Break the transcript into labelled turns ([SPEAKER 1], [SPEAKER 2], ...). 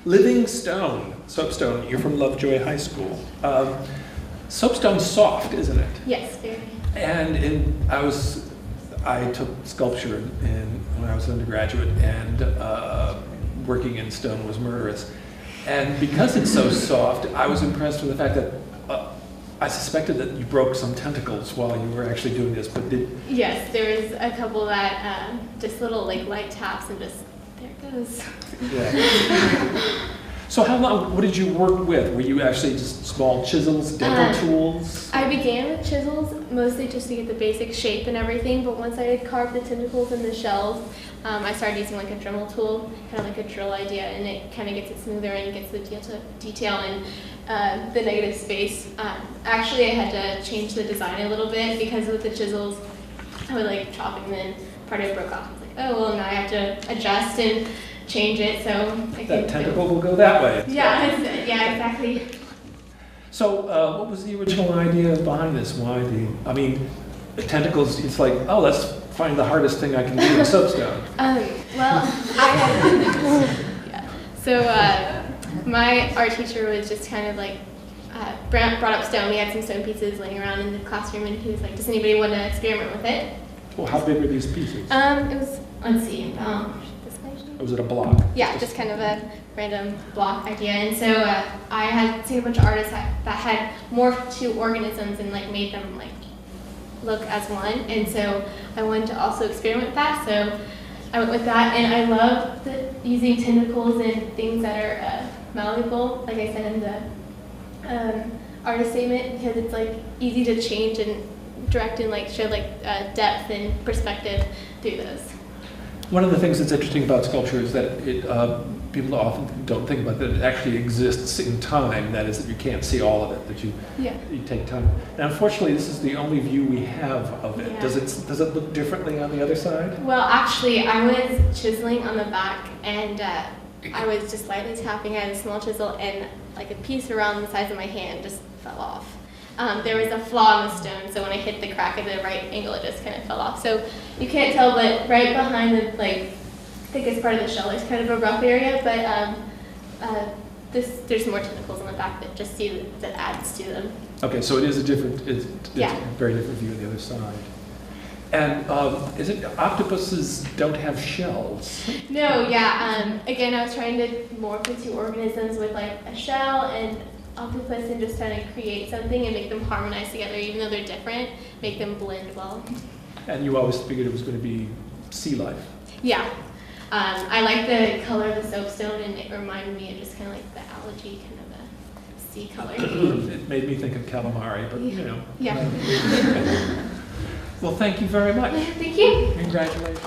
[SPEAKER 1] Living stone, soapstone, you're from Lovejoy High School. Soapstone's soft, isn't it?
[SPEAKER 2] Yes, very.
[SPEAKER 1] And I took sculpture when I was an undergraduate, and working in stone was murderous. And because it's so soft, I was impressed with the fact that I suspected that you broke some tentacles while you were actually doing this, but did...
[SPEAKER 2] Yes, there was a couple that just little like light taps and just, there it goes.
[SPEAKER 1] Yeah. So how long, what did you work with? Were you actually just small chisels, dental tools?
[SPEAKER 2] I began with chisels, mostly just to get the basic shape and everything, but once I had carved the tentacles and the shells, I started using like a Dremel tool, kind of like a drill idea, and it kind of gets it smoother and gets the detail and the negative space. Actually, I had to change the design a little bit because with the chisels, I would like chop and then part of it broke off. I was like, oh, well, now I have to adjust and change it, so I
[SPEAKER 1] that tentacle will go that way.
[SPEAKER 2] Yeah, yeah, exactly.
[SPEAKER 1] So what was the original idea behind this? I mean, tentacles, it's like, oh, let's find the hardest thing I can do in soapstone.
[SPEAKER 2] Well, yeah. So my art teacher was just kind of like, brought up stone. We had some stone pieces laying around in the classroom, and he was like, does anybody want to experiment with it?
[SPEAKER 1] Well, how big were these pieces?
[SPEAKER 2] It was, let's see,
[SPEAKER 1] was it a block?
[SPEAKER 2] Yeah, just kind of a random block idea. And so I had seen a bunch of artists that had morphed two organisms and like made them like look as one. And so I wanted to also experiment with that. So I went with that, and I love using tentacles and things that are malleable, like I said in the artist statement, because it's like easy to change and direct and like show like depth and perspective through those.
[SPEAKER 1] One of the things that's interesting about sculpture is that people often don't think about that it actually exists in time. That is, that you can't see all of it, that you take time. Now, unfortunately, this is the only view we have of it. Yeah. Does it look differently on the other side?
[SPEAKER 2] Well, actually, I was chiseling on the back, and I was just lightly tapping at a small chisel, and like a piece around the size of my hand just fell off. There was a flaw in the stone, so when I hit the crack at the right angle, it just kind of fell off. So you can't tell, but right behind the thickest part of the shell, there's kind of a rough area, but there's more tentacles on the back that adds to them. Okay,
[SPEAKER 1] so it is it's a very different view on the other side. And is it octopuses don't have shells?
[SPEAKER 2] No, yeah. Again, I was trying to morph the two organisms with like a shell and octopus, and just trying to create something and make them harmonize together, even though they're different, make them blend well. And
[SPEAKER 1] you always figured it was going to be sea life?
[SPEAKER 2] Yeah. I like the color of the soapstone, and it reminded me of just kind of like the algae, kind of a sea color.
[SPEAKER 1] It made me think of calamari, but you know.
[SPEAKER 2] Yeah.
[SPEAKER 1] Well, thank you very much.
[SPEAKER 2] Thank you.
[SPEAKER 1] Congratulations.